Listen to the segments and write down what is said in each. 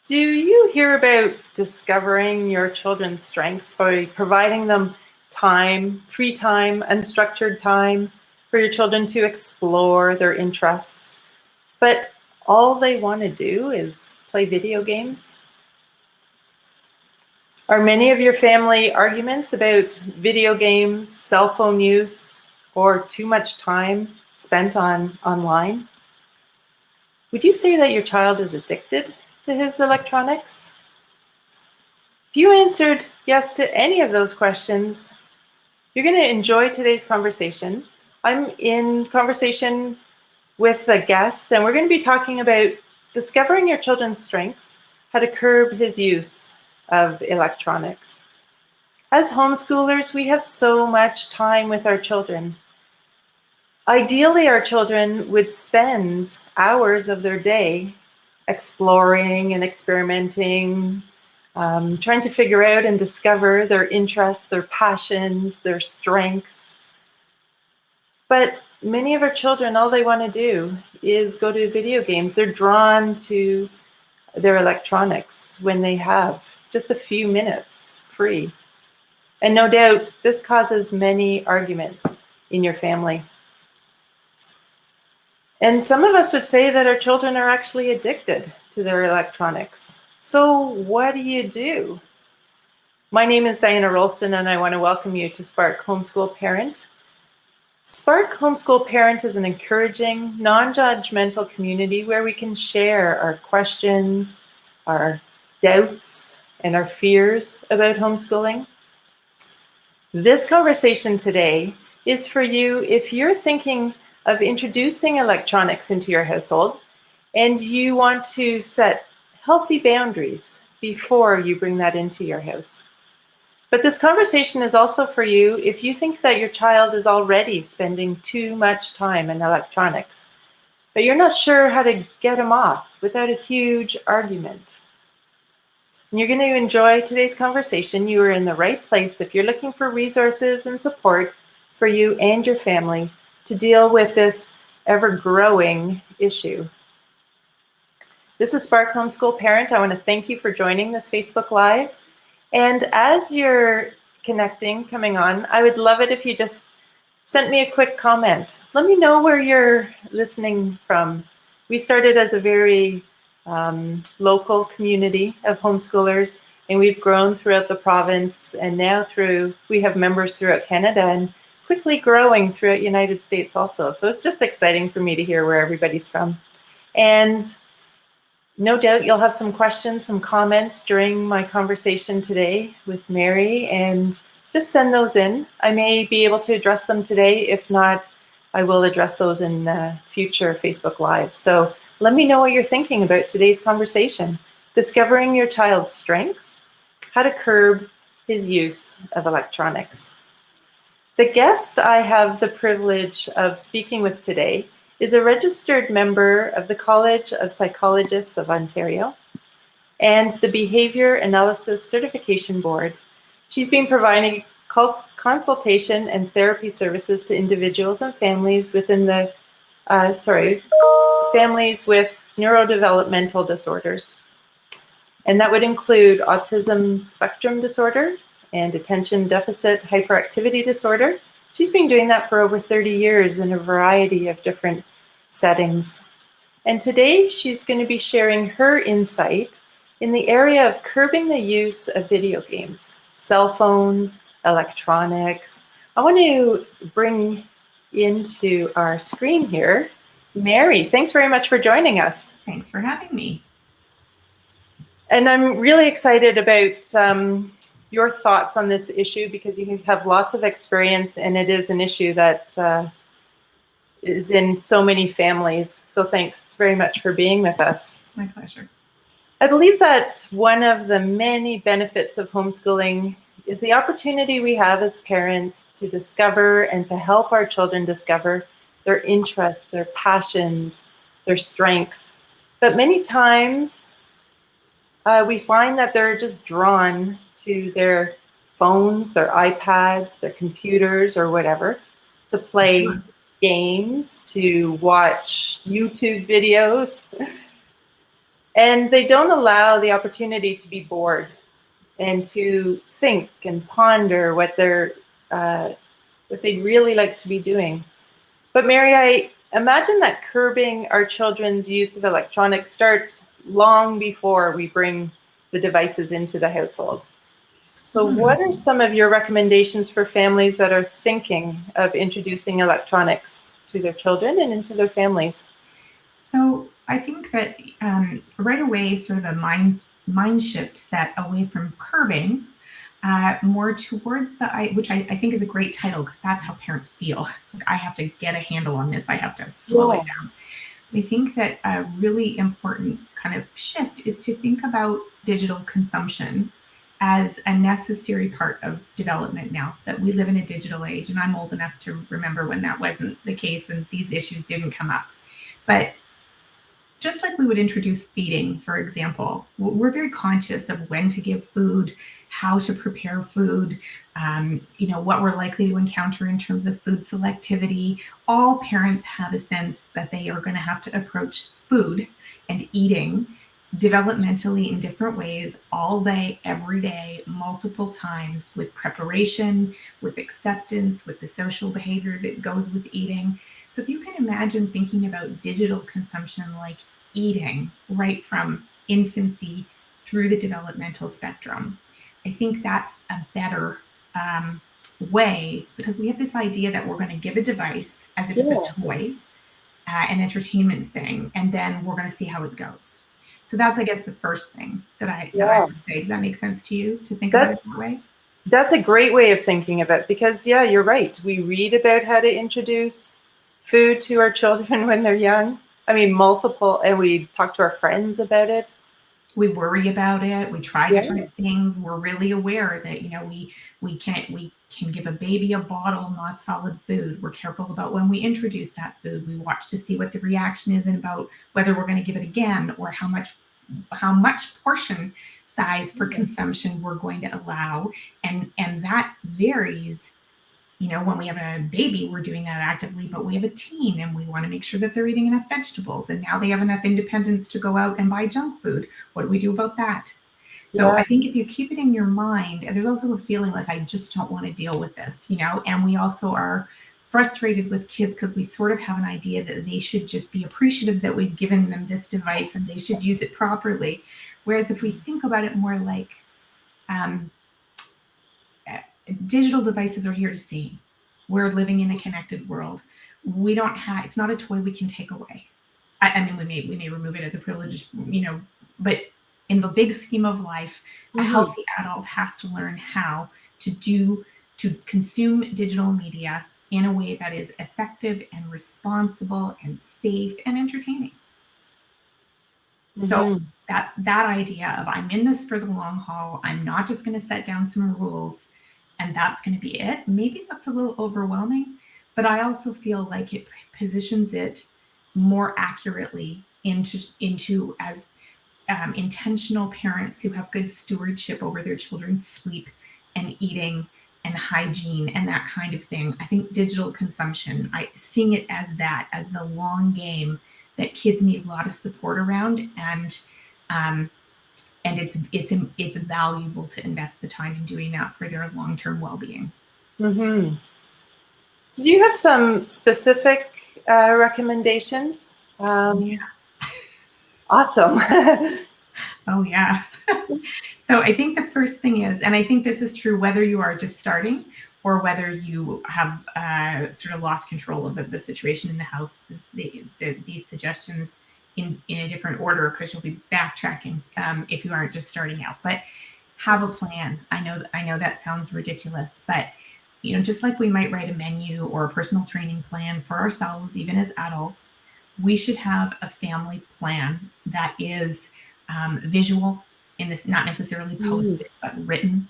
Do you hear about discovering your children's strengths by providing them time, free time, unstructured time for your children to explore their interests, but all they want to do is play video games? Are many of your family arguments about video games, cell phone use, or too much time spent online? Would you say that your child is addicted to his electronics? If you answered yes to any of those questions, you're going to enjoy today's conversation. I'm in conversation with the guests, and we're going to be talking about discovering your children's strengths, how to curb his use of electronics. As homeschoolers, we have so much time with our children. Ideally, our children would spend hours of their day exploring and experimenting, trying to figure out and discover their interests, their passions, their strengths. But many of our children, all they want to do is go to video games. They're drawn to their electronics when they have just a few minutes free. And no doubt this causes many arguments in your family. And some of us would say that our children are actually addicted to their electronics. So what do you do? My name is Diana Rolston, and I want to welcome you to Spark Homeschool Parent. Spark Homeschool Parent is an encouraging, non-judgmental community where we can share our questions, our doubts, and our fears about homeschooling. This conversation today is for you if you're thinking of introducing electronics into your household and you want to set healthy boundaries before you bring that into your house. But this conversation is also for you if you think that your child is already spending too much time in electronics, but you're not sure how to get them off without a huge argument. And you're going to enjoy today's conversation. You are in the right place if you're looking for resources and support for you and your family to deal with this ever-growing issue. This is Spark Homeschool Parent. I want to thank you for joining this Facebook Live. And as you're connecting, coming on, I would love it if you just sent me a quick comment. Let me know where you're listening from. We started as a very local community of homeschoolers, and we've grown throughout the province, and now we have members throughout Canada and quickly growing throughout the United States also. So it's just exciting for me to hear where everybody's from. And no doubt you'll have some questions, some comments during my conversation today with Mary, and just send those in. I may be able to address them today. If not, I will address those in future Facebook Live. So let me know what you're thinking about today's conversation. Discovering your child's strengths, how to curb his use of electronics. The guest I have the privilege of speaking with today is a registered member of the College of Psychologists of Ontario and the Behavior Analysis Certification Board. She's been providing consultation and therapy services to individuals and families within the families with neurodevelopmental disorders. And that would include autism spectrum disorder and attention deficit hyperactivity disorder. She's been doing that for over 30 years in a variety of different settings. And today she's going to be sharing her insight in the area of curbing the use of video games, cell phones, electronics. I want to bring into our screen here Mary. Thanks very much for joining us. Thanks for having me. And I'm really excited about your thoughts on this issue because you have lots of experience, and it is an issue that is in so many families. So thanks very much for being with us. My pleasure. I believe that one of the many benefits of homeschooling is the opportunity we have as parents to discover and to help our children discover their interests, their passions, their strengths. But many times we find that they're just drawn to their phones, their iPads, their computers, or whatever, to play games, to watch YouTube videos. And they don't allow the opportunity to be bored and to think and ponder what they'd really like to be doing. But Mary, I imagine that curbing our children's use of electronics starts long before we bring the devices into the household. So what are some of your recommendations for families that are thinking of introducing electronics to their children and into their families? So I think that right away, sort of a mind shift set away from curbing, more towards which I think is a great title because that's how parents feel. It's like I have to get a handle on this. I have to slow it Yeah. down. I think that a really important kind of shift is to think about digital consumption as a necessary part of development now that we live in a digital age. And I'm old enough to remember when that wasn't the case and these issues didn't come up. But just like we would introduce feeding, for example, we're very conscious of when to give food, how to prepare food, what we're likely to encounter in terms of food selectivity. All parents have a sense that they are going to have to approach food and eating developmentally in different ways all day, every day, multiple times with preparation, with acceptance, with the social behavior that goes with eating. So if you can imagine thinking about digital consumption like eating right from infancy through the developmental spectrum, I think that's a better way because we have this idea that we're going to give a device as if it's a Yeah. toy, an entertainment thing, and then we're going to see how it goes. So that's, I guess, the first thing that I Yeah. would say. Does that make sense to you to think about That it that way? that's a great way of thinking of it because yeah, you're right. We read about how to introduce food to our children when they're young. I mean, multiple, and we talk to our friends about it. We worry about it. We try Yeah. different things. We're really aware that we can give a baby a bottle, not solid food. We're careful about when we introduce that food. We watch to see what the reaction is and about whether we're going to give it again or how much portion size for consumption we're going to allow, and that varies. When we have a baby, we're doing that actively, but we have a teen and we want to make sure that they're eating enough vegetables. And now they have enough independence to go out and buy junk food. What do we do about that? So Yeah. I think if you keep it in your mind, and there's also a feeling like I just don't want to deal with this, and we also are frustrated with kids because we sort of have an idea that they should just be appreciative that we've given them this device and they should use it properly. Whereas if we think about it more like um, digital devices are here to stay. We're living in a connected world. We don't have. It's not a toy we can take away. I mean, we may remove it as a privilege, but in the big scheme of life, a Mhm. healthy adult has to learn how to consume digital media in a way that is effective and responsible and safe and entertaining. So Mhm. that idea of I'm in this for the long haul, I'm not just going to set down some rules and that's going to be it. Maybe that's a little overwhelming, but I also feel like it positions it more accurately into as intentional parents who have good stewardship over their children's sleep and eating and hygiene and that kind of thing. I think digital consumption, I seeing it as that, as the long game that kids need a lot of support around, um, and it's valuable to invest the time in doing that for their long-term well-being. Mhm. Did you have some specific recommendations? Oh yeah. Awesome. Oh yeah. So I think the first thing is, and I think this is true whether you are just starting or whether you have sort of lost control of the situation in the house, these suggestions in a different order because you'll be backtracking if you aren't just starting out. But have a plan. I know that sounds ridiculous, but just like we might write a menu or a personal training plan for ourselves, even as adults, we should have a family plan that is visual in this, not necessarily Mm. posted, but written,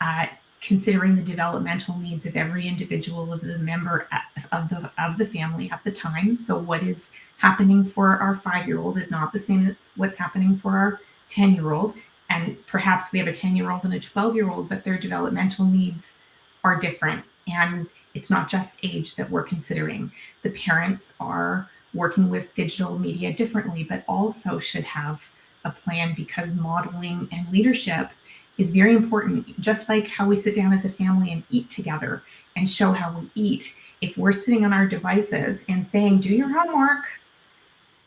uh, considering the developmental needs of every individual of the member of the family at the time. So what is happening for our 5-year-old is not the same as what's happening for our 10-year-old. And perhaps we have a 10-year-old and a 12-year-old, but their developmental needs are different. And it's not just age that we're considering. The parents are working with digital media differently, but also should have a plan, because modeling and leadership is very important. Just like how we sit down as a family and eat together and show how we eat. If we're sitting on our devices and saying, do your homework,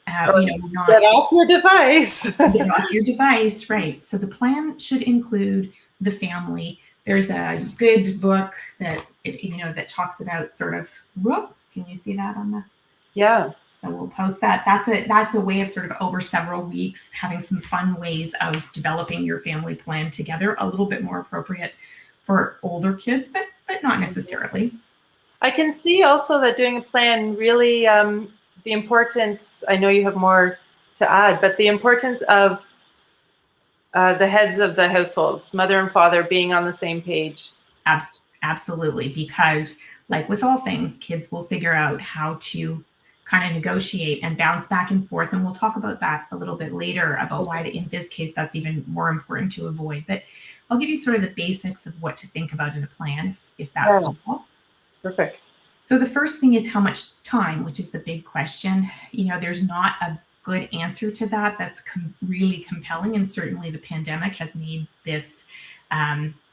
not get off your device. get off your device, right? So the plan should include the family. There's a good book that that talks about sort of. Whoop, can you see that on the? Yeah. So we'll post that. That's a way of sort of over several weeks having some fun ways of developing your family plan together. A little bit more appropriate for older kids, but not necessarily. I can see also that doing a plan really, the importance, I know you have more to add, but the importance of the heads of the households, mother and father, being on the same page. Absolutely, because like with all things, kids will figure out how to kind of negotiate and bounce back and forth. And we'll talk about that a little bit later about why in this case that's even more important to avoid. But I'll give you sort of the basics of what to think about in a plan, if that's helpful. Perfect. So the first thing is how much time, which is the big question. There's not a good answer to that that's really compelling. And certainly the pandemic has made this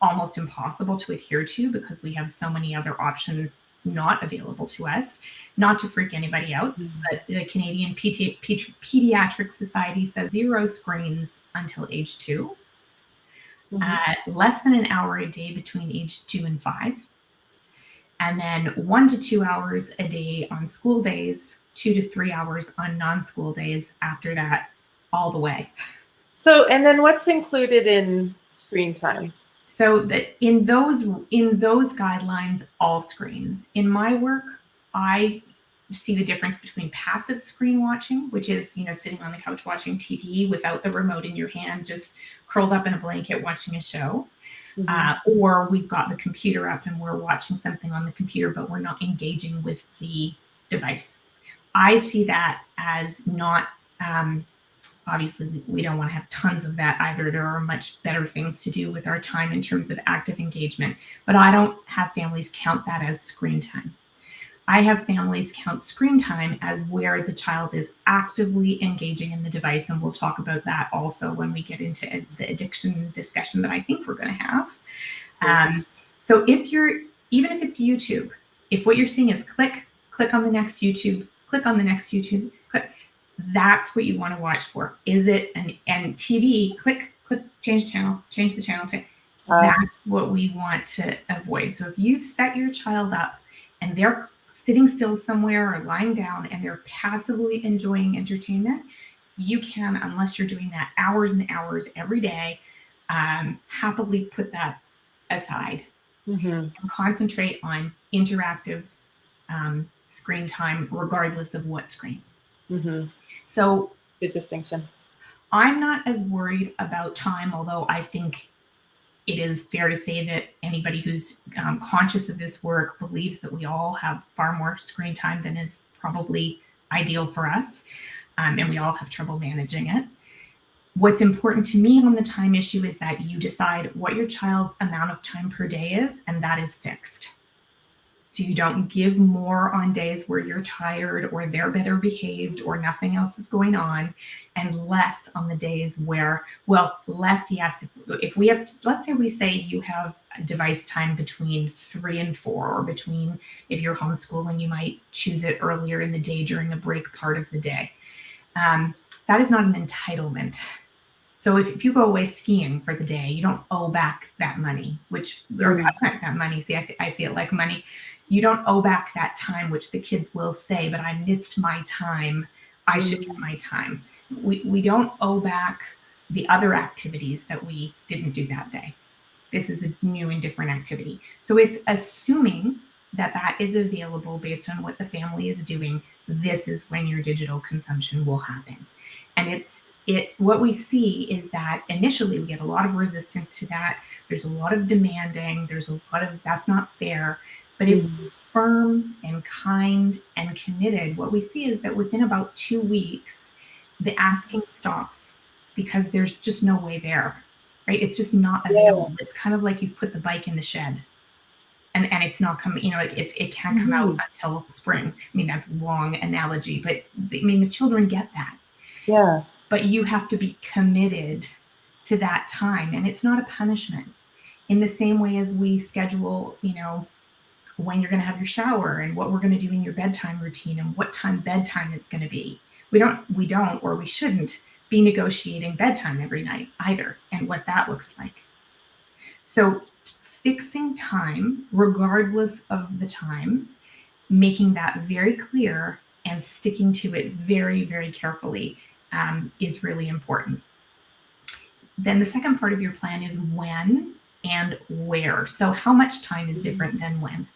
almost impossible to adhere to, because we have so many other options not available to us. Not to freak anybody out, but the Canadian Pediatric Society says 0 screens until age 2, less than an hour a day between age 2 and 5, and then 1 to 2 hours a day on school days, 2 to 3 hours on non-school days after that, all the way. So, and then what's included in screen time? So that in those guidelines, all screens. In my work, I see the difference between passive screen watching, which is, sitting on the couch watching TV without the remote in your hand, just curled up in a blanket watching a show. Or we've got the computer up and we're watching something on the computer, but we're not engaging with the device. I see that as not, obviously we don't want to have tons of that either. There are much better things to do with our time in terms of active engagement, but I don't have families count that as screen time. I have families count screen time as where the child is actively engaging in the device, and we'll talk about that also when we get into the addiction discussion that I think we're going to have. So even if it's YouTube, if what you're seeing is click on the next YouTube, click on the next YouTube, click, that's what you want to watch for. Is it and TV, click, change the channel. That's what we want to avoid. So if you've set your child up and they're sitting still somewhere or lying down and they're passively enjoying entertainment, you can, unless you're doing that hours and hours every day, happily put that aside and concentrate on interactive screen time, regardless of what screen. So good distinction. I'm not as worried about time, although I think it is fair to say that anybody who's conscious of this work believes that we all have far more screen time than is probably ideal for us, and we all have trouble managing it. What's important to me on the time issue is that you decide what your child's amount of time per day is, and that is fixed. So you don't give more on days where you're tired or they're better behaved or nothing else is going on, and less on the days where, less, yes. If we have, let's say you have device time between 3 and 4, or between, if you're homeschooling, you might choose it earlier in the day during a break part of the day. That is not an entitlement. So if you go away skiing for the day, you don't owe back that money, that money. See, I see it like money. You don't owe back that time, which the kids will say, but I missed my time. I should get my time. We don't owe back the other activities that we didn't do that day. This is a new and different activity. So it's assuming that is available based on what the family is doing. This is when your digital consumption will happen. And what we see is that initially we get a lot of resistance to that. There's a lot of demanding. There's a lot of, that's not fair. But if we're firm and kind and committed, what we see is that within about 2 weeks, the asking stops, because there's just no way there, right? It's just not available. Yeah. It's kind of like you've put the bike in the shed and it's not coming, it can't come out until spring. I mean, that's a long analogy, but the children get that. Yeah. but you have to be committed to that time, and it's not a punishment. In the same way as we schedule, when you're going to have your shower and what we're going to do in your bedtime routine and what time bedtime is going to be. We don't, or we shouldn't be negotiating bedtime every night either, and what that looks like. So fixing time, regardless of the time, making that very clear and sticking to it very, very carefully is really important. Then the second part of your plan is when and where. So how much time is different than when?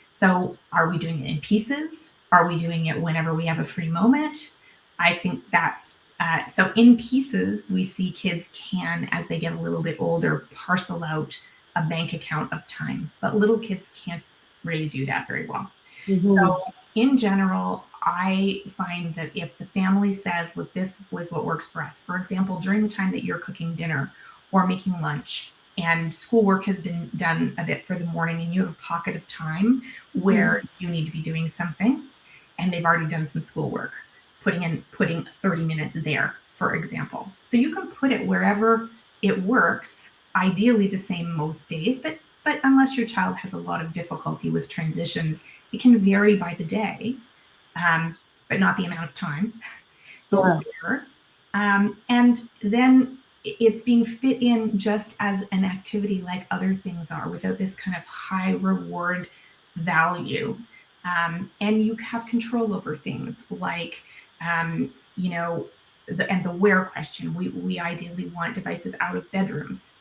So are we doing it in pieces? Are we doing it whenever we have a free moment? I think that's so in pieces, we see kids can, as they get a little bit older, parcel out a bank account of time, but little kids can't really do that very well. So in general, I find that if the family says, look, this was what works for us, for example, during the time that you're cooking dinner or making lunch and schoolwork has been done a bit for the morning and you have a pocket of time where you need to be doing something and they've already done some schoolwork, putting 30 minutes there, for example. So you can put it wherever it works, ideally the same most days, but unless your child has a lot of difficulty with transitions, it can vary by the day, but not the amount of time. But where, and then it's being fit in just as an activity like other things are, without this kind of high reward value. And you have control over things like, the where question. We ideally want devices out of bedrooms.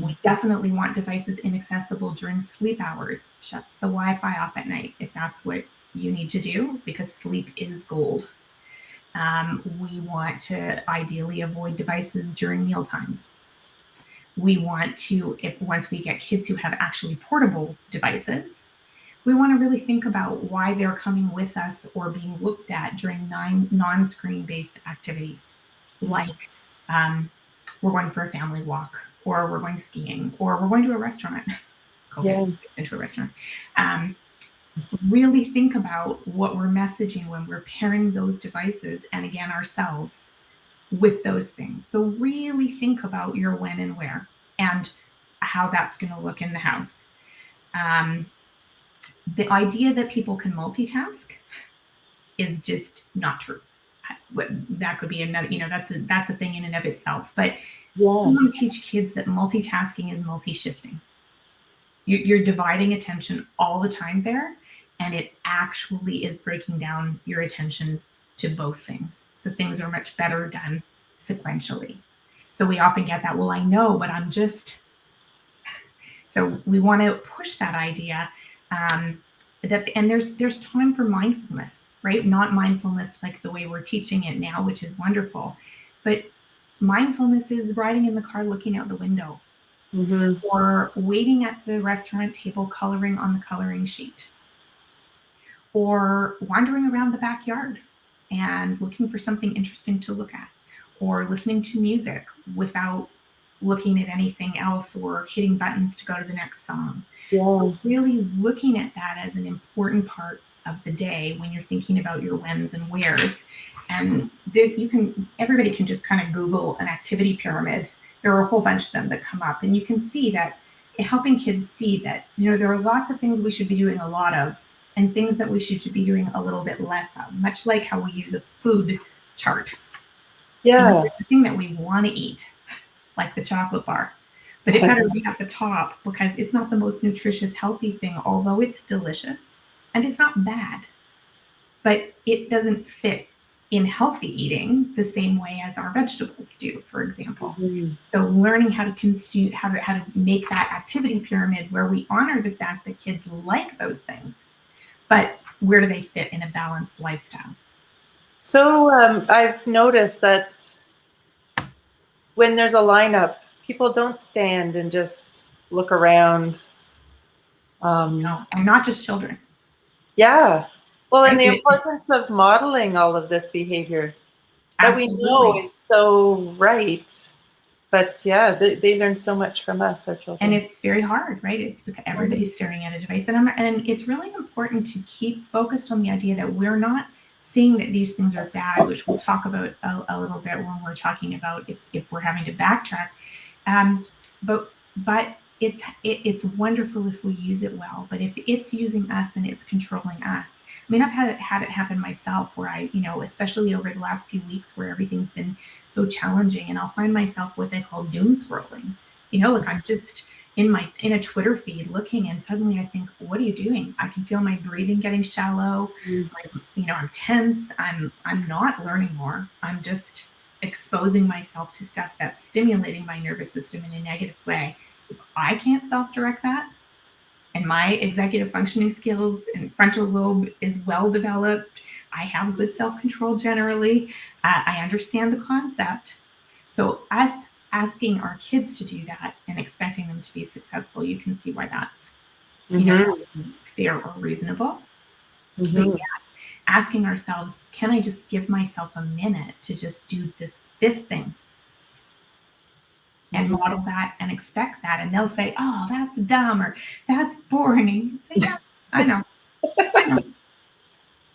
We definitely want devices inaccessible during sleep hours. Shut the Wi-Fi off at night if that's what you need to do, because sleep is gold. We want to ideally avoid devices during meal times. We want to, once we get kids who have actually portable devices, we want to really think about why they're coming with us or being looked at during non-screen based activities, like we're going for a family walk, or we're going skiing, or we're going to a restaurant. It's COVID, into a restaurant. Really think about what we're messaging when we're pairing those devices, and again, ourselves, with those things. So really think about your when and where and how that's going to look in the house. The idea that people can multitask is just not true. That could be another, that's a thing in and of itself. But we want to teach kids that multitasking is multi-shifting. You're dividing attention all the time there, and it actually is breaking down your attention to both things. So things are much better done sequentially. So we often get that, well, I know, but I'm just. So we want to push that idea and there's time for mindfulness, right? Not mindfulness like the way we're teaching it now, which is wonderful, but mindfulness is riding in the car, looking out the window, or waiting at the restaurant table, coloring on the coloring sheet, or wandering around the backyard and looking for something interesting to look at, or listening to music without looking at anything else or hitting buttons to go to the next song. So really looking at that as an important part of the day when you're thinking about your whens and wheres. And everybody can just kind of Google an activity pyramid. There are a whole bunch of them that come up, and you can see that helping kids see that, there are lots of things we should be doing a lot of and things that we should be doing a little bit less of, much like how we use a food chart. The thing that we want to eat, like the chocolate bar, but it better be at the top, because it's not the most nutritious, healthy thing, although it's delicious and it's not bad, but it doesn't fit in healthy eating the same way as our vegetables do, for example. So learning how to consume, how to make that activity pyramid where we honor the fact that kids like those things, but where do they fit in a balanced lifestyle? So I've noticed that when there's a lineup, people don't stand and just look around. No, and not just children. Well, and the importance of modeling all of this behavior that we know is so right. But they learn so much from us, our children. And it's very hard, right? It's because everybody's staring at a device. And it's really important to keep focused on the idea that we're not seeing that these things are bad, which we'll talk about a little bit when we're talking about if we're having to backtrack. But it's wonderful if we use it well. But if it's using us and it's controlling us, I mean, I've had it happen myself where I, especially over the last few weeks where everything's been so challenging, and I'll find myself what they call doom scrolling. Like I'm just in a Twitter feed looking, and suddenly I think, what are you doing? I can feel my breathing getting shallow. I'm tense. I'm not learning more. I'm just exposing myself to stuff that's stimulating my nervous system in a negative way. If I can't self-direct that, and my executive functioning skills and frontal lobe is well developed, I have good self-control generally, I understand the concept. So us asking our kids to do that and expecting them to be successful, you can see why that's not fair or reasonable. But yes, asking ourselves, can I just give myself a minute to just do this thing and model that and expect that? And they'll say, oh, that's dumb, or that's boring. Say, yeah, I know.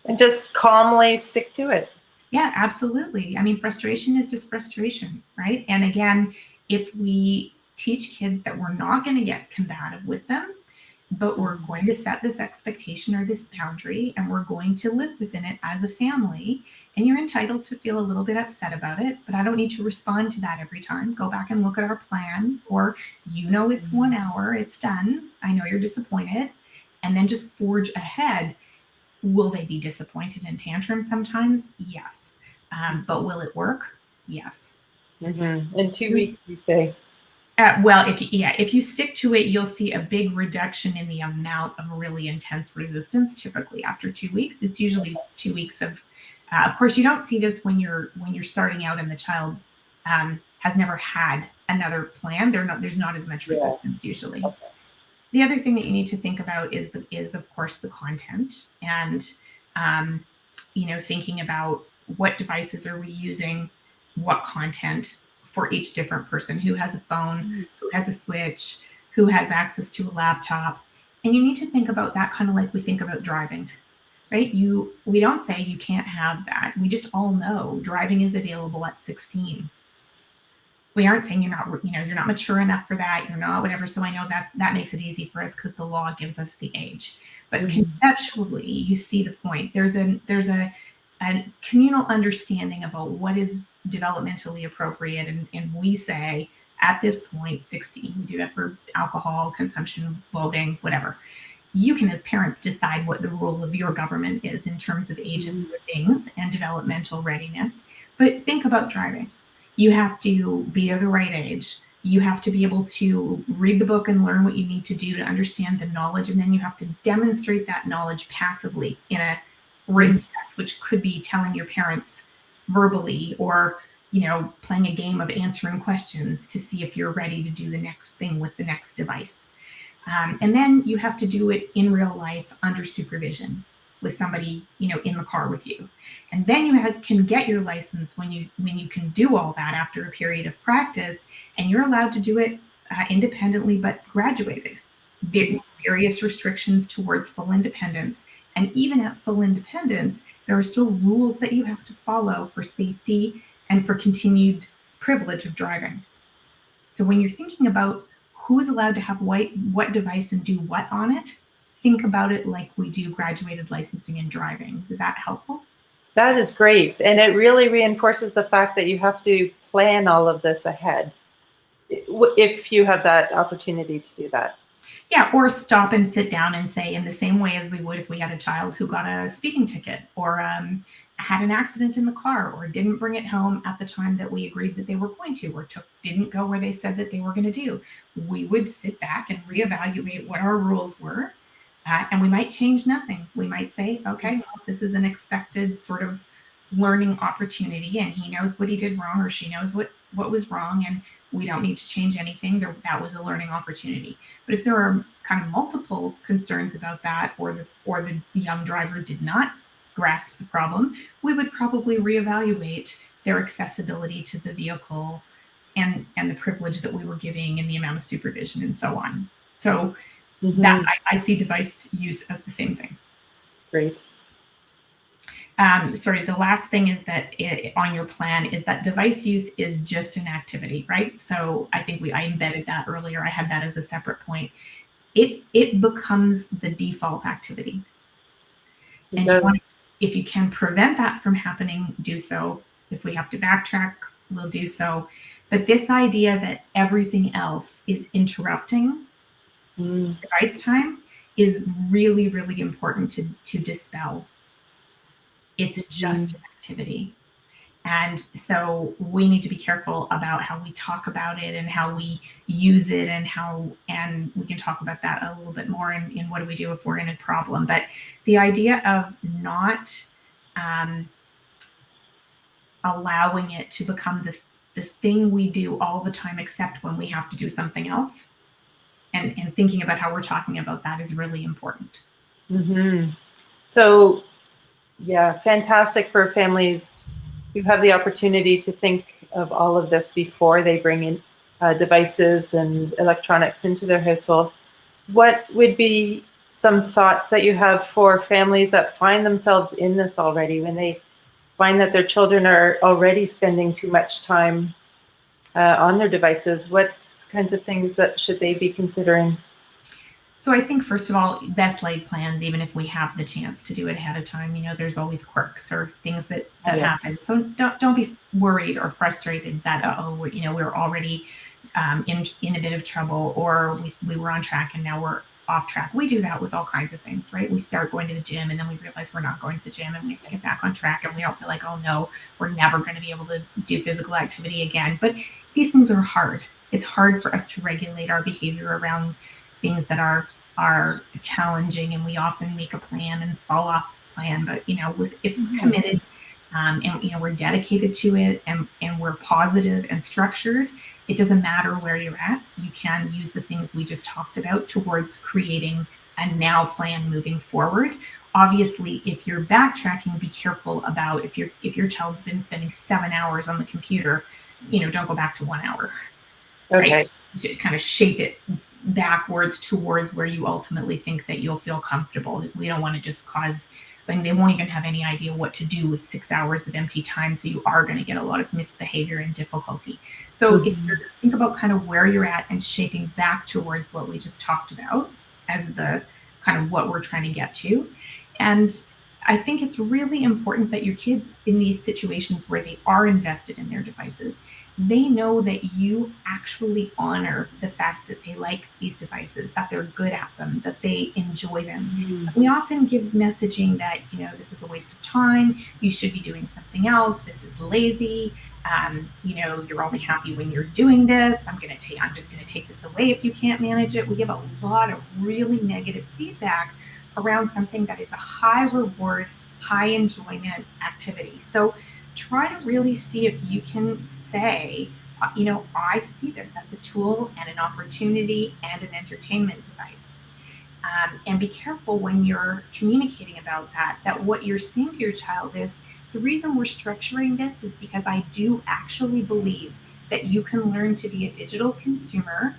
And just calmly stick to it. Yeah, absolutely. I mean, frustration is just frustration, right? And again, if we teach kids that we're not going to get combative with them, but we're going to set this expectation or this boundary, and we're going to live within it as a family, and you're entitled to feel a little bit upset about it, but I don't need to respond to that every time. Go back and look at our plan, or it's 1 hour, it's done. I know you're disappointed, and then just forge ahead. Will they be disappointed in tantrums sometimes? Yes. But will it work? Yes. In 2 weeks, you say? Well, if you stick to it, you'll see a big reduction in the amount of really intense resistance. Typically, after 2 weeks, it's usually 2 weeks of course, you don't see this when you're starting out and the child has never had another plan. There's not as much resistance usually. Okay. The other thing that you need to think about is of course the content, and thinking about what devices are we using, what content for each different person, who has a phone, who has a Switch, who has access to a laptop. And you need to think about that kind of like we think about driving, right? We don't say you can't have that. We just all know driving is available at 16. We aren't saying you're not mature enough for that. You're not whatever. So I know that makes it easy for us because the law gives us the age. But conceptually, you see the point. There's a communal understanding about what is developmentally appropriate, and we say at this point 16. We do that for alcohol consumption, voting, whatever. You can, as parents, decide what the role of your government is in terms of ages for things and developmental readiness. But think about driving. You have to be of the right age. You have to be able to read the book and learn what you need to do to understand the knowledge. And then you have to demonstrate that knowledge passively in a written test, which could be telling your parents verbally, or playing a game of answering questions to see if you're ready to do the next thing with the next device. And then you have to do it in real life under supervision with somebody in the car with you. And then you can get your license when you can do all that after a period of practice, and you're allowed to do it independently but graduated. Various restrictions towards full independence. And even at full independence, there are still rules that you have to follow for safety and for continued privilege of driving. So when you're thinking about who's allowed to have what device and do what on it, think about it like we do graduated licensing and driving. Is that helpful? That is great. And it really reinforces the fact that you have to plan all of this ahead if you have that opportunity to do that. Yeah, or stop and sit down and say, in the same way as we would if we had a child who got a speeding ticket, or had an accident in the car, or didn't bring it home at the time that we agreed that they were going to, or didn't go where they said that they were going to do. We would sit back and reevaluate what our rules were, and we might change nothing. We might say, okay, well, this is an expected sort of learning opportunity, and he knows what he did wrong, or she knows what was wrong, and we don't need to change anything. That was a learning opportunity. But if there are kind of multiple concerns about that, or the young driver did not grasp the problem, we would probably reevaluate their accessibility to the vehicle and the privilege that we were giving and the amount of supervision and so on. So that I see device use as the same thing. Great. Sorry, the last thing is that on your plan is that device use is just an activity, right? So I think I embedded that earlier. I had that as a separate point. It becomes the default activity. It And you does. want, if you can prevent that from happening, do so. If we have to backtrack, we'll do so. But this idea that everything else is interrupting Mm, device time is really, really important to dispel. It's just mm, an activity. And so we need to be careful about how we talk about it and how we use it, and we can talk about that a little bit more in what do we do if we're in a problem. But the idea of not um, allowing it to become the thing we do all the time, except when we have to do something else, and thinking about how we're talking about that is really important. mm-hmm. So, yeah, fantastic for families who have the opportunity to think of all of this before they bring in devices and electronics into their household. What would be some thoughts that you have for families that find themselves in this already, when they find that their children are already spending too much time on their devices? What kinds of things that should they be considering? So I think first of all, best laid plans, even if we have the chance to do it ahead of time, there's always quirks or things Oh that yeah. happen. So don't be worried or frustrated that we're already in a bit of trouble, or we were on track and now we're off track. We do that with all kinds of things, right? We start going to the gym and then we realize we're not going to the gym and we have to get back on track, and we don't feel like, oh no, we're never going to be able to do physical activity again. But these things are hard. It's hard for us to regulate our behavior around things that are challenging, and we often make a plan and fall off plan. But if we're Mhm. committed, and we're dedicated to it, and we're positive and structured, it doesn't matter where you're at. You can use the things we just talked about towards creating a now plan moving forward. Obviously, if you're backtracking, be careful about if your child's been spending 7 hours on the computer, don't go back to 1 hour, right? Okay. You should kind of shape it backwards towards where you ultimately think that you'll feel comfortable. We don't want to just cause, I mean, they won't even have any idea what to do with 6 hours of empty time. So you are going to get a lot of misbehavior and difficulty. So if you Mhm. think about kind of where you're at and shaping back towards what we just talked about as the kind of what we're trying to get to. And I think it's really important that your kids in these situations where they are invested in their devices, they know that you actually honor the fact that they like these devices, that they're good at them, that they enjoy them. Mhm. We often give messaging that, this is a waste of time, you should be doing something else, this is lazy, you're only happy when you're doing this, I'm just going to take this away if you can't manage it. We give a lot of really negative feedback around something that is a high reward, high enjoyment activity. So try to really see if you can say, I see this as a tool and an opportunity and an entertainment device. And be careful when you're communicating about that what you're saying to your child is, the reason we're structuring this is because I do actually believe that you can learn to be a digital consumer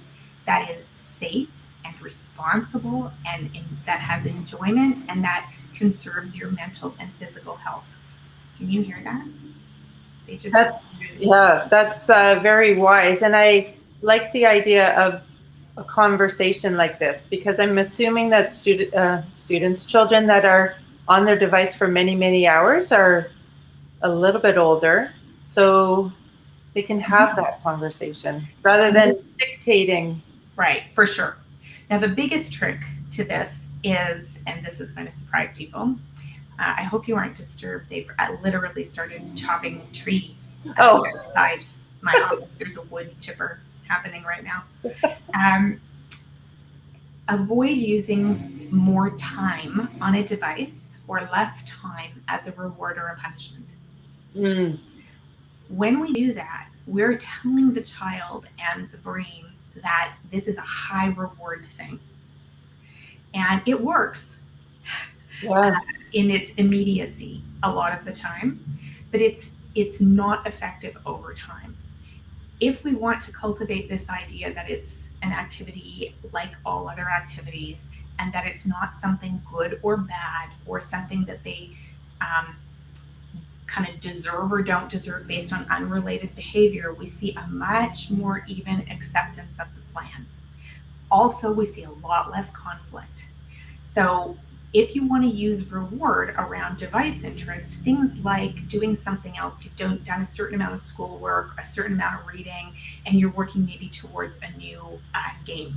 that is safe and responsible, and that has enjoyment and that conserves your mental and physical health. Can you hear that? They just That's very wise, and I like the idea of a conversation like this, because I'm assuming that students, children that are on their device for many, many hours are a little bit older, so they can have that conversation rather and than dictating. right, for sure. Now, the biggest trick to this is, and this is going to surprise people, I hope you aren't disturbed. They've literally started chopping trees Oh, outside my office. There's a wood chipper happening right now. Um, Avoid using more time on a device or less time as a reward or a punishment. mm, When we do that, we're telling the child and the brain that this is a high reward thing. And it works yeah. in its immediacy a lot of the time, but it's not effective over time. If we want to cultivate this idea that it's an activity like all other activities, and that it's not something good or bad or something that they kind of deserve or don't deserve based on unrelated behavior, we see a much more even acceptance of the plan. Also, we see a lot less conflict. So if you want to use reward around device interest, things like doing something else, you've done a certain amount of schoolwork, a certain amount of reading, and you're working maybe towards a new game.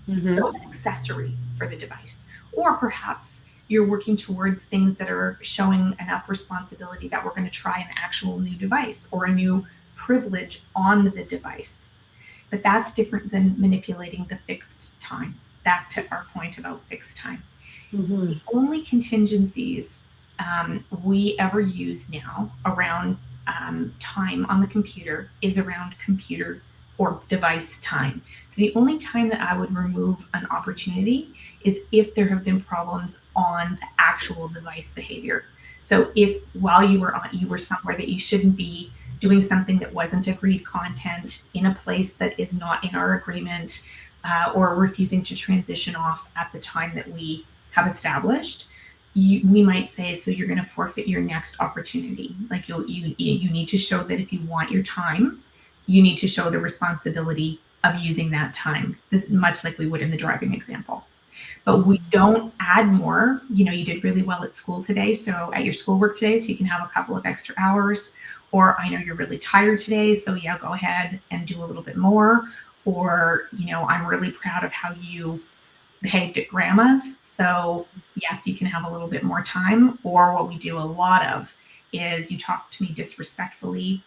So an accessory for the device. Or perhaps you're working towards things that are showing enough responsibility that we're going to try an actual new device or a new privilege on the device. But that's different than manipulating the fixed time. Back to our point about fixed time. The only contingencies we ever use now around time on the computer is around computer or device time. So the only time that I would remove an opportunity is if there have been problems on the actual device behavior. So if while you were somewhere that you shouldn't be, doing something that wasn't agreed content in a place that is not in our agreement, or refusing to transition off at the time that we have established, we might say, so you're going to forfeit your next opportunity. Like you need to show that if you want your time, you need to show the responsibility of using that time. This much like we would in the driving example. But we don't add more. You did really well at school today, so at your schoolwork today, so you can have a couple of extra hours. Or I know you're really tired today, so yeah, go ahead and do a little bit more. Or, I'm really proud of how you behaved at grandma's. So yes, you can have a little bit more time. Or what we do a lot of is you talk to me disrespectfully,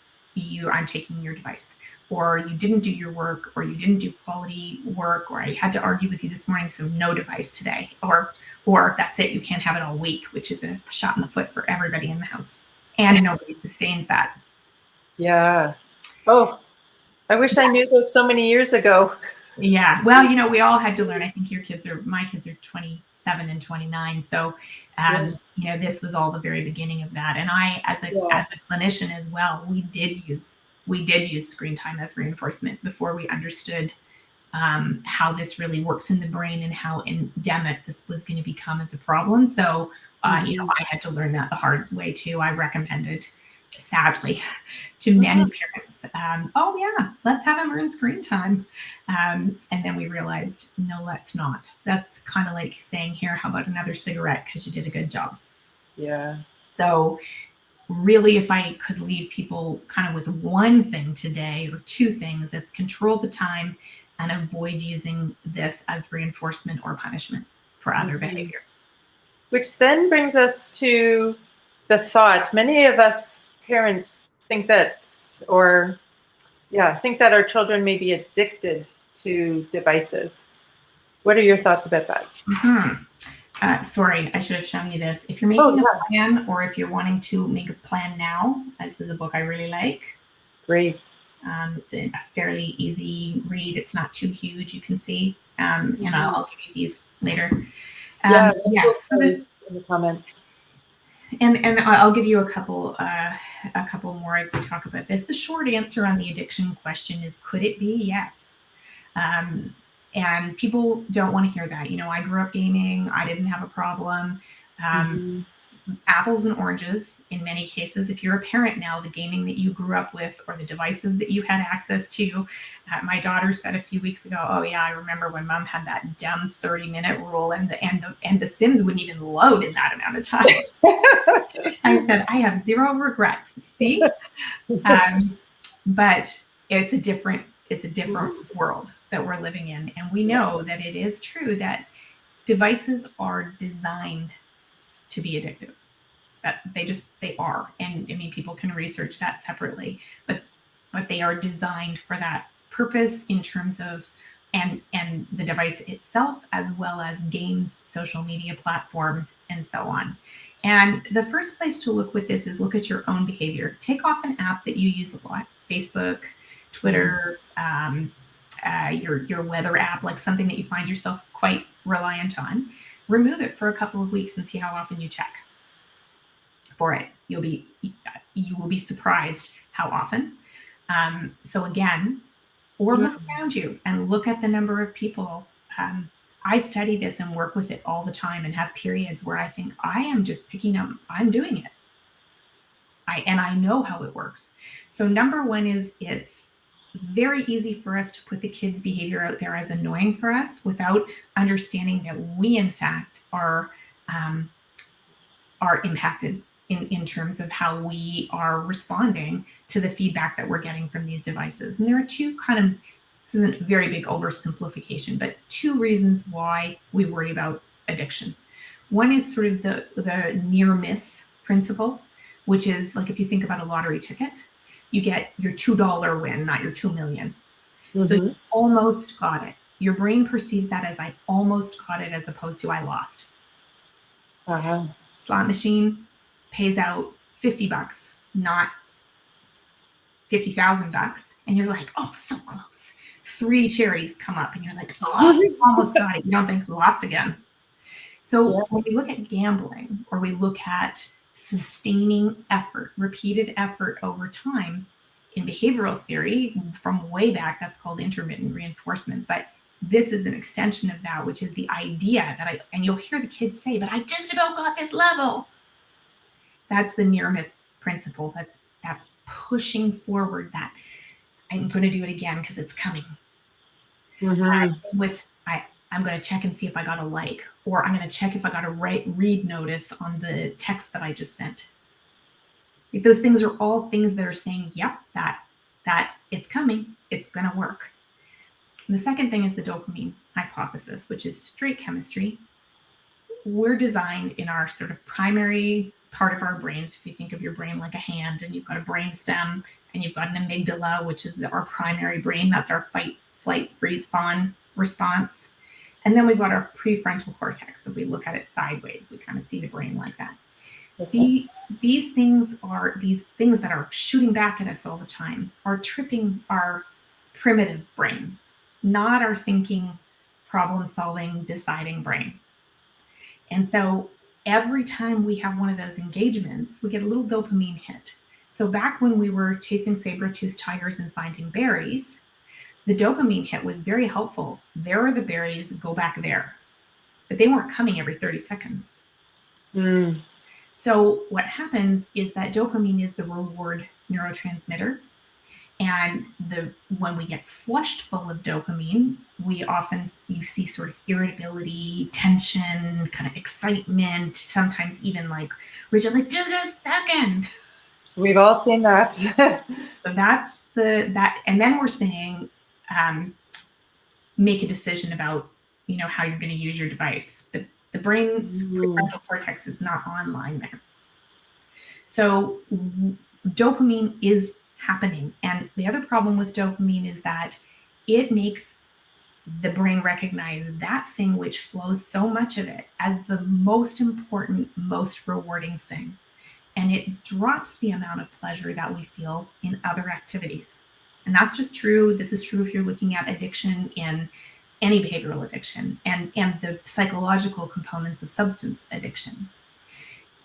I'm taking your device. Or you didn't do your work, or you didn't do quality work, or I had to argue with you this morning, so no device today. Or that's it, you can't have it all week, which is a shot in the foot for everybody in the house. And nobody sustains that. Yeah. Oh, I wish I knew this so many years ago. Yeah. Well, we all had to learn. I think my kids are 27 and 29. So, this was all the very beginning of that. And I, as a clinician as well, we did use screen time as reinforcement before we understood how this really works in the brain and how endemic this was going to become as a problem. So, I had to learn that the hard way too. I recommended, sadly, to many parents, let's have them earn screen time. And then we realized, no, let's not. That's kind of like saying, here, how about another cigarette because you did a good job. Yeah. So really, if I could leave people kind of with one thing today or two things, it's control the time and avoid using this as reinforcement or punishment for other behavior. Which then brings us to the thought, many of us parents think that our children may be addicted to devices. What are your thoughts about that? Sorry, I should have shown you this. If you're making a plan, or if you're wanting to make a plan now, this is a book I really like. Great. It's a fairly easy read. It's not too huge, you can see. And I'll give you these later. Stories in the comments. And I'll give you a couple more as we talk about this. The short answer on the addiction question is, could it be? Yes. And people don't want to hear that. I grew up gaming. I didn't have a problem. Apples and oranges in many cases. If you're a parent now, the gaming that you grew up with or the devices that you had access to. My daughter said a few weeks ago, oh yeah, I remember when mom had that dumb 30-minute rule and the Sims wouldn't even load in that amount of time. I said, I have zero regret. See? But it's a different world that we're living in. And we know that it is true that devices are designed to be addictive. That they are. And I mean, people can research that separately, but they are designed for that purpose in terms of, and the device itself, as well as games, social media platforms, and so on. And the first place to look with this is look at your own behavior. Take off an app that you use a lot, Facebook, Twitter, your weather app, like something that you find yourself quite reliant on. Remove it for a couple of weeks and see how often you check for it. You will be surprised how often. So again, or look around you and look at the number of people. I study this and work with it all the time and have periods where I think I am just picking up, I'm doing it. I know how it works. So number one is it's very easy for us to put the kids' behavior out there as annoying for us without understanding that we, in fact, um, are impacted in terms of how we are responding to the feedback that we're getting from these devices. And there are two kind of, this isn't a very big oversimplification, but two reasons why we worry about addiction. One is sort of the near miss principle, which is like if you think about a lottery ticket, you get your $2 win, not your 2 million. So you almost got it. Your brain perceives that as I almost got it as opposed to I lost. Uh-huh. Slot machine pays out $50, not $50,000. And you're like, oh, so close. 3 cherries come up and you're like, oh, almost got it. You don't think lost again. So when we look at gambling or we look at sustaining effort, repeated effort over time, in behavioral theory from way back, that's called intermittent reinforcement. But this is an extension of that, which is the idea that and you'll hear the kids say, but I just about got this level. That's the near miss principle. That's pushing forward that I'm going to do it again because it's coming. I'm going to check and see if I got a like, or I'm going to check if I got a read notice on the text that I just sent. Those things are all things that are saying, yep, that it's coming, it's going to work. And the second thing is the dopamine hypothesis, which is straight chemistry. We're designed in our sort of primary part of our brains. If you think of your brain like a hand, and you've got a brain stem, and you've got an amygdala, which is our primary brain. That's our fight, flight, freeze, fawn response. And then we've got our prefrontal cortex. If we look at it sideways, we kind of see the brain like that. These things that are shooting back at us all the time are tripping our primitive brain, not our thinking, problem-solving, deciding brain. And so every time we have one of those engagements, we get a little dopamine hit. So back when we were chasing saber-toothed tigers and finding berries, the dopamine hit was very helpful. There are the berries, go back there. But they weren't coming every 30 seconds. So what happens is that dopamine is the reward neurotransmitter. And when we get flushed full of dopamine, you see sort of irritability, tension, kind of excitement, sometimes even like, we're just like, just a second. We've all seen that. So that's and then we're saying, make a decision about, how you're going to use your device. But the brain's prefrontal cortex is not online there. So dopamine is happening. And the other problem with dopamine is that it makes the brain recognize that thing which flows so much of it as the most important, most rewarding thing. And it drops the amount of pleasure that we feel in other activities. And that's just true. This is true if you're looking at addiction in any behavioral addiction and the psychological components of substance addiction.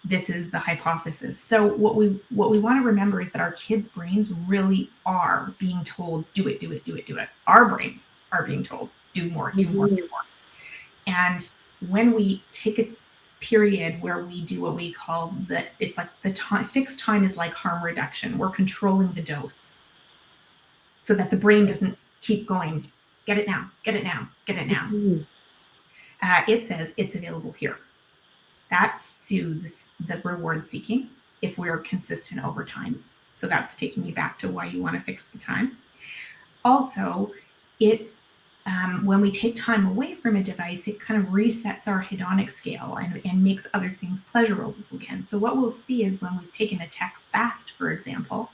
This is the hypothesis. So what we want to remember is that our kids' brains really are being told, do it, do it, do it, do it. Our brains are being told, do more, do more, do more. And when we take a period where we do what we call it's like the time, fixed time is like harm reduction. We're controlling the dose so that the brain doesn't keep going, get it now, get it now, get it now. It says it's available here. That's to the reward seeking if we're consistent over time. So that's taking you back to why you want to fix the time. Also, when we take time away from a device, it kind of resets our hedonic scale and makes other things pleasurable again. So what we'll see is when we've taken a tech fast, for example,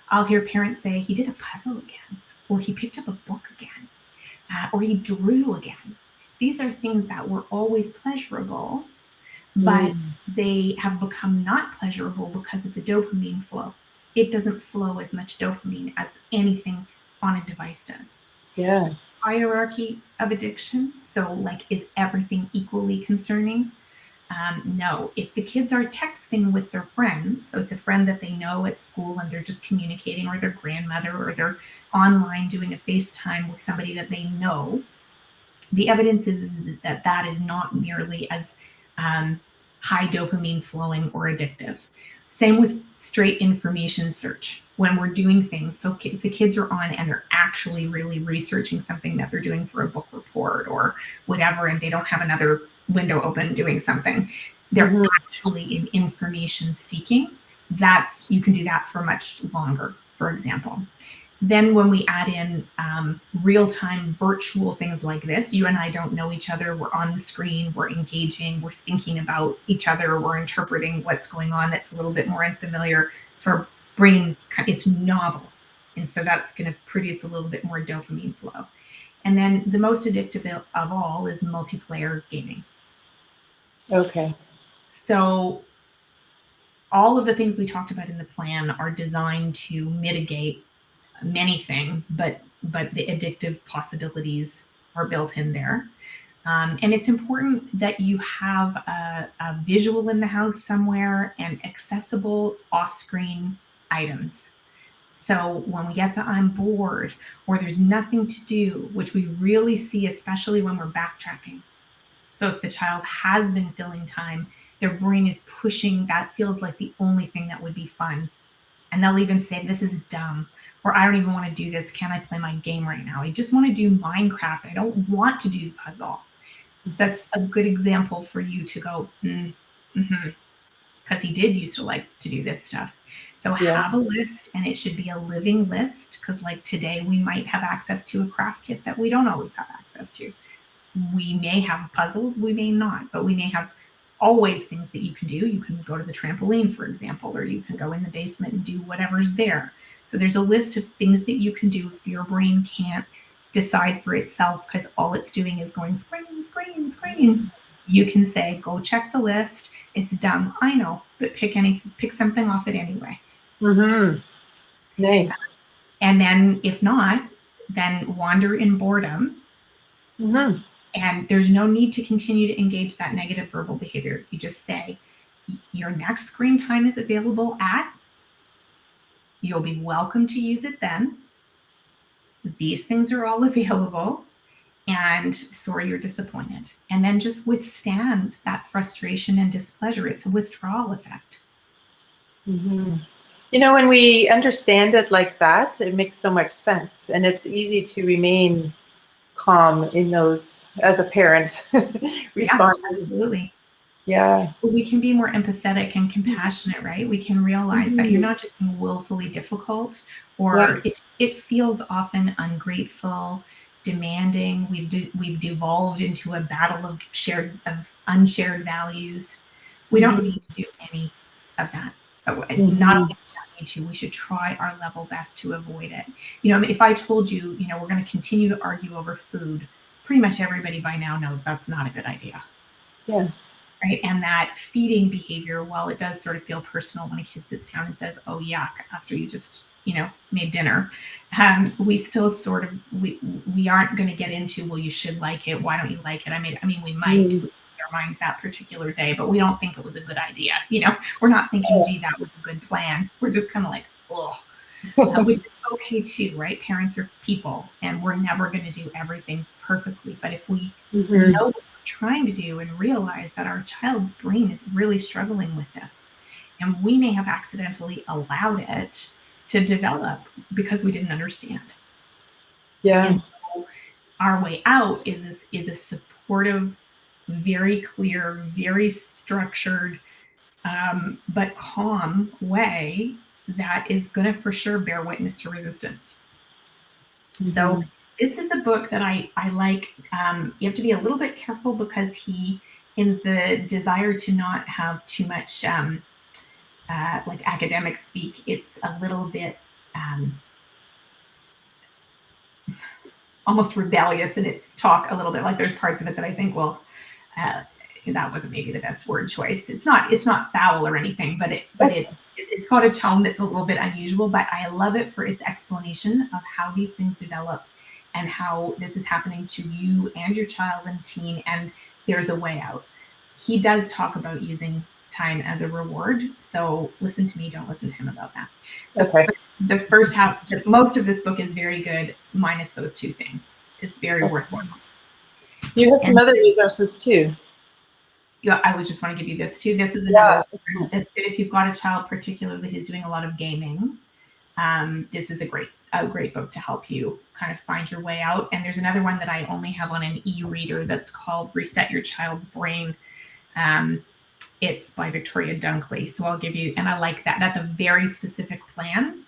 I'll hear parents say, he did a puzzle again, or he picked up a book again, or he drew again. These are things that were always pleasurable, but they have become not pleasurable because of the dopamine flow. It doesn't flow as much dopamine as anything on a device does. Yeah. Hierarchy of addiction. So like, is everything equally concerning? No. If the kids are texting with their friends, so it's a friend that they know at school and they're just communicating, or their grandmother, or they're online doing a FaceTime with somebody that they know, the evidence is that is not nearly as high dopamine flowing or addictive. Same with straight information search when we're doing things. So the kids are on and they're actually really researching something that they're doing for a book report or whatever, and they don't have another window open doing something. They're actually in information seeking. You can do that for much longer, for example. Then when we add in real-time virtual things like this, you and I don't know each other, we're on the screen, we're engaging, we're thinking about each other, we're interpreting what's going on that's a little bit more unfamiliar. So our brains, it's novel. And so that's going to produce a little bit more dopamine flow. And then the most addictive of all is multiplayer gaming. Okay. So all of the things we talked about in the plan are designed to mitigate many things, but the addictive possibilities are built in there. And it's important that you have a visual in the house somewhere and accessible off-screen items. So when we get the I'm bored or there's nothing to do, which we really see, especially when we're backtracking. So if the child has been filling time, their brain is pushing, that feels like the only thing that would be fun. And they'll even say, this is dumb, or I don't even want to do this. Can I play my game right now? I just want to do Minecraft. I don't want to do the puzzle. That's a good example for you to go, because he did used to like to do this stuff. So have a list, and it should be a living list, because like today we might have access to a craft kit that we don't always have access to. We may have puzzles, we may not, but we may have always things that you can do. You can go to the trampoline, for example, or you can go in the basement and do whatever's there. So there's a list of things that you can do if your brain can't decide for itself because all it's doing is going screen, screen, screen. You can say, go check the list. It's dumb, I know, but pick something off it anyway. Nice. And then if not, then wander in boredom. And there's no need to continue to engage that negative verbal behavior. You just say, your next screen time is available at, you'll be welcome to use it then. These things are all available, and sorry you're disappointed. And then just withstand that frustration and displeasure. It's a withdrawal effect. You know, when we understand it like that, it makes so much sense. And it's easy to remain calm in those as a parent responding. Yeah, absolutely. Yeah. We can be more empathetic and compassionate, right? We can realize that you're not just being willfully difficult, or it feels often ungrateful, demanding. We've devolved into a battle of unshared values. We don't need to do any of that. Not only we should try our level best to avoid it. You know, if I told you, we're going to continue to argue over food, pretty much everybody by now knows that's not a good idea. Yeah. Right. And that feeding behavior, while it does sort of feel personal when a kid sits down and says, oh, yuck, after you just, made dinner, we still sort of, we aren't going to get into, well, you should like it. Why don't you like it? I mean, we might if we use our minds that particular day, but we don't think it was a good idea. We're not thinking, gee, that was a good plan. We're just kind of like, oh, which is okay too, right? Parents are people, and we're never going to do everything perfectly. But if we know what we're trying to do and realize that our child's brain is really struggling with this, and we may have accidentally allowed it to develop because we didn't understand. Yeah. And so our way out is a supportive, very clear, very structured, but calm way that is going to for sure bear witness to resistance. So this is a book that I like. You have to be a little bit careful because he, in the desire to not have too much like academic speak, it's a little bit almost rebellious in its talk a little bit. Like there's parts of it that I think, well, that wasn't maybe the best word choice. It's not foul or anything, but it's got a tone that's a little bit unusual, but I love it for its explanation of how these things develop and how this is happening to you and your child and teen, and there's a way out. He does talk about using time as a reward, so listen to me, don't listen to him about that. Okay. The first half, most of this book is very good, minus those two things. It's very worthwhile. You have some other resources too. Yeah, I would just want to give you this too. This is Yeah. another one that's good if you've got a child, particularly who's doing a lot of gaming. This is a great book to help you kind of find your way out. And there's another one that I only have on an e-reader that's called Reset Your Child's Brain. It's by Victoria Dunkley. So I'll give you, and I like that. That's a very specific plan,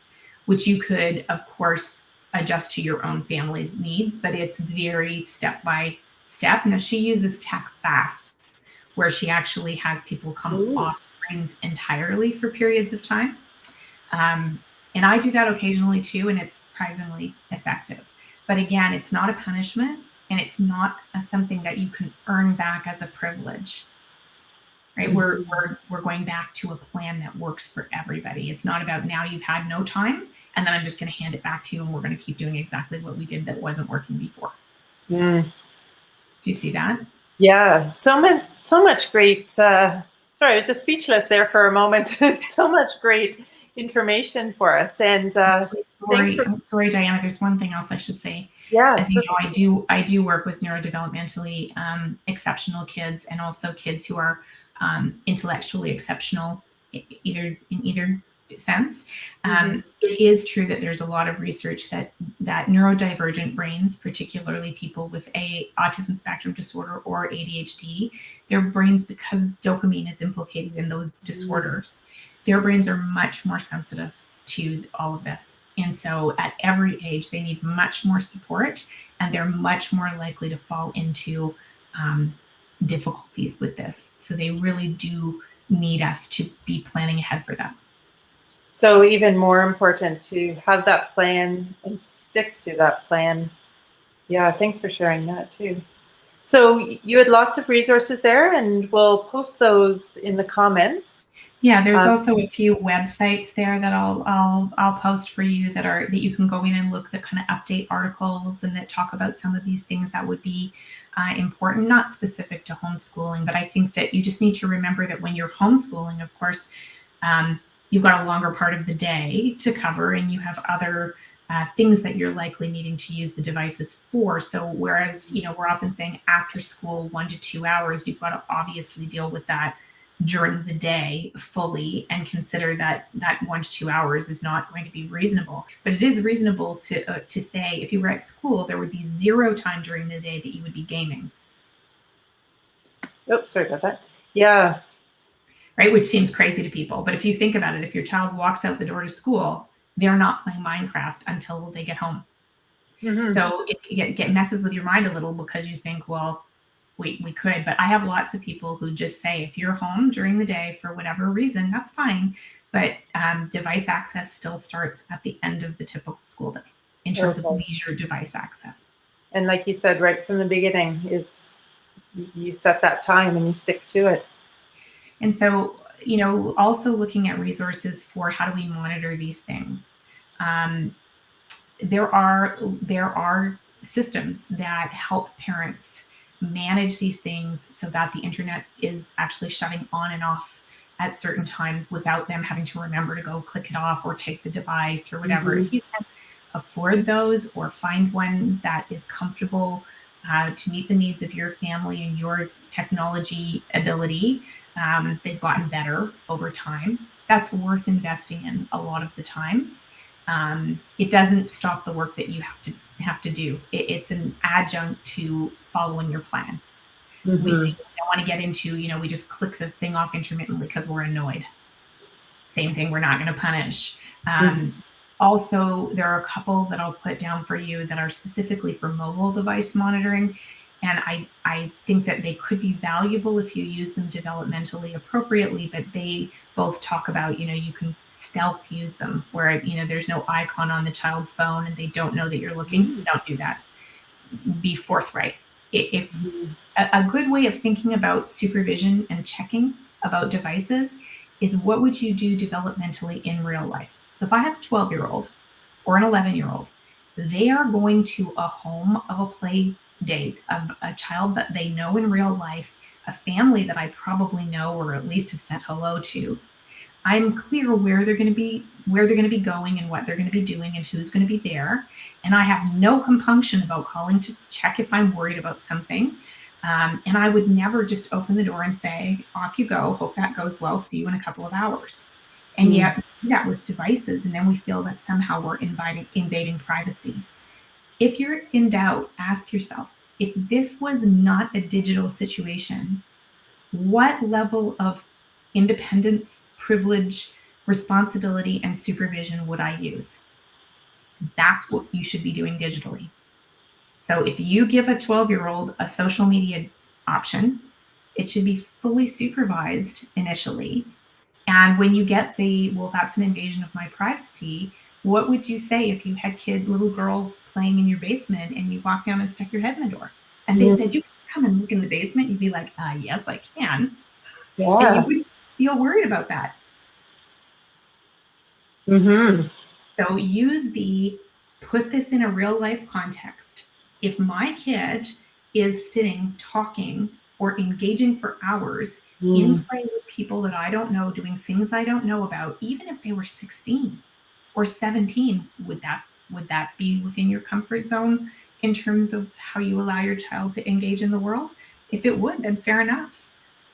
which you could, of course, adjust to your own family's needs, but it's very step by step. Now, she uses tech fasts, where she actually has people come Ooh. off screens entirely for periods of time. And I do that occasionally too, and it's surprisingly effective. But again, it's not a punishment, and it's not something that you can earn back as a privilege. Right? We're going back to a plan that works for everybody. It's not about now you've had no time, and then I'm just going to hand it back to you, and we're going to keep doing exactly what we did that wasn't working before. Mm. Do you see that? Yeah, so much great. Sorry, I was just speechless there for a moment. So much great information for us, and thanks for. I'm sorry, Diana. There's one thing else I should say. Yeah, As you know, I do work with neurodevelopmentally exceptional kids, and also kids who are intellectually exceptional, in either sense. It is true that there's a lot of research that neurodivergent brains, particularly people with autism spectrum disorder or ADHD, their brains, because dopamine is implicated in those disorders, their brains are much more sensitive to all of this. And so at every age, they need much more support, and they're much more likely to fall into difficulties with this. So they really do need us to be planning ahead for that. So even more important to have that plan and stick to that plan. Yeah, thanks for sharing that too. So you had lots of resources there, and we'll post those in the comments. Yeah, there's also a few websites there that I'll post for you that you can go in and look, that kind of update articles and that talk about some of these things that would be important, not specific to homeschooling, but I think that you just need to remember that when you're homeschooling, of course, you've got a longer part of the day to cover, and you have other things that you're likely needing to use the devices for. So whereas, we're often saying after school, 1 to 2 hours, you've got to obviously deal with that during the day fully, and consider that 1 to 2 hours is not going to be reasonable. But it is reasonable to say, if you were at school, there would be 0 time during the day that you would be gaming. Oops, sorry about that. Yeah. Right, which seems crazy to people. But if you think about it, if your child walks out the door to school, they're not playing Minecraft until they get home. So it messes with your mind a little, because you think, well, we could. But I have lots of people who just say, if you're home during the day for whatever reason, that's fine. But device access still starts at the end of the typical school day in terms of leisure device access. And like you said, right from the beginning, is you set that time and you stick to it. And so, also looking at resources for how do we monitor these things. There are systems that help parents manage these things so that the internet is actually shutting on and off at certain times without them having to remember to go click it off or take the device or whatever. If you can afford those, or find one that is comfortable to meet the needs of your family and your technology ability, they've gotten better over time. That's worth investing in a lot of the time. It doesn't stop the work that you have to do. It's an adjunct to following your plan. We don't want to get into, we just click the thing off intermittently because we're annoyed. Same thing, we're not going to punish. Also, there are a couple that I'll put down for you that are specifically for mobile device monitoring. And I think that they could be valuable if you use them developmentally appropriately, but they both talk about, you can stealth use them where, there's no icon on the child's phone and they don't know that you're looking. Don't do that. Be forthright. If a good way of thinking about supervision and checking about devices is, what would you do developmentally in real life? So if I have a 12-year-old or an 11-year-old, they are going to a home of a play date of a child that they know in real life, a family that I probably know or at least have said hello to. I'm clear where they're going to be going and what they're going to be doing and who's going to be there. And I have no compunction about calling to check if I'm worried about something. And I would never just open the door and say, off you go, hope that goes well, see you in a couple of hours. And yet we do that with devices, and then we feel that somehow we're invading privacy. If you're in doubt, ask yourself, if this was not a digital situation, what level of independence, privilege, responsibility, and supervision would I use? That's what you should be doing digitally. So if you give a 12-year-old a social media option, it should be fully supervised initially. And when you get the, well, that's an invasion of my privacy, what would you say if you had little girls playing in your basement and you walked down and stuck your head in the door? And they said, you can come and look in the basement. You'd be like, yes, I can. Yeah. And you wouldn't feel worried about that. Mm-hmm. So put this in a real life context. If my kid is sitting, talking, or engaging for hours in playing with people that I don't know, doing things I don't know about, even if they were 16 or 17, would that be within your comfort zone in terms of how you allow your child to engage in the world? If it would, then fair enough.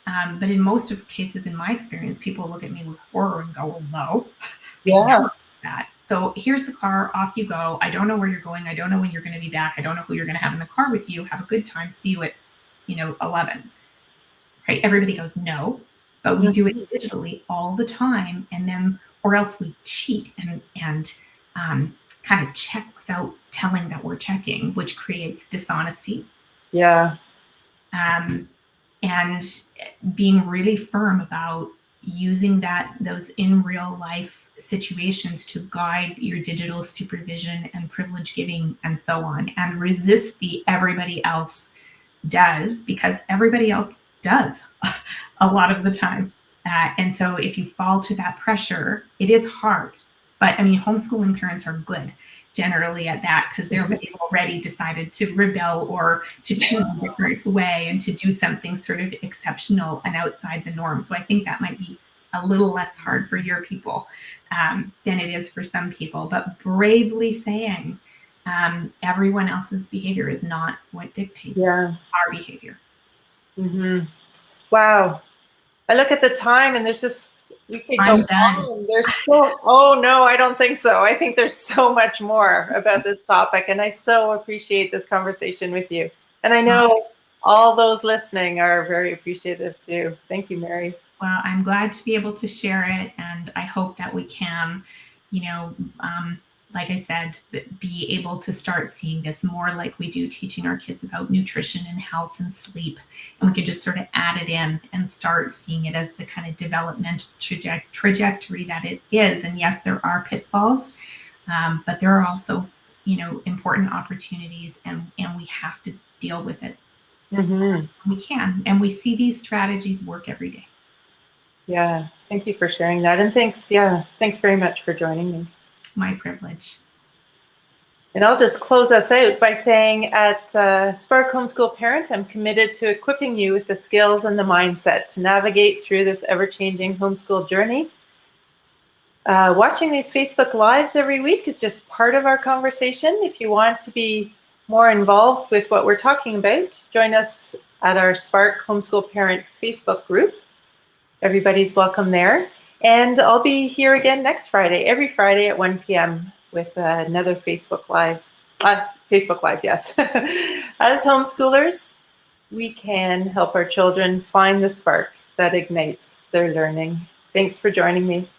But in most of cases, in my experience, people look at me with horror and go, well, no. Yeah. That. So here's the car, off you go. I don't know where you're going. I don't know when you're going to be back. I don't know who you're going to have in the car with you. Have a good time. See you at, 11. Right? Everybody goes, no, but we do it digitally all the time. And then, or else we cheat and kind of check without telling that we're checking, which creates dishonesty. Yeah. And being really firm about using those in real life situations to guide your digital supervision and privilege giving and so on, and resist the everybody else does, because everybody else does a lot of the time. And so if you fall to that pressure, it is hard. But I mean, homeschooling parents are good generally at that, because they've already decided to rebel or to choose a different way and to do something sort of exceptional and outside the norm. So I think that might be a little less hard for your people than it is for some people. But bravely saying everyone else's behavior is not what dictates our behavior. Mm-hmm. Wow. I look at the time and there's just, we could go on. There's oh no, I don't think so. I think there's so much more about this topic, and I so appreciate this conversation with you. And I know all those listening are very appreciative too. Thank you, Mary. Well, I'm glad to be able to share it, and I hope that we can, like I said, be able to start seeing this more like we do teaching our kids about nutrition and health and sleep. And we can just sort of add it in and start seeing it as the kind of developmental trajectory that it is. And yes, there are pitfalls, but there are also, important opportunities, and we have to deal with it. We can, and we see these strategies work every day. Yeah, thank you for sharing that. And thanks very much for joining me. My privilege. And I'll just close us out by saying at Spark Homeschool Parent, I'm committed to equipping you with the skills and the mindset to navigate through this ever-changing homeschool journey. Watching these Facebook Lives every week is just part of our conversation. If you want to be more involved with what we're talking about, join us at our Spark Homeschool Parent Facebook group. Everybody's welcome there. And I'll be here again next Friday, every Friday at 1 p.m. with another Facebook Live. Facebook Live, yes. As homeschoolers, we can help our children find the spark that ignites their learning. Thanks for joining me.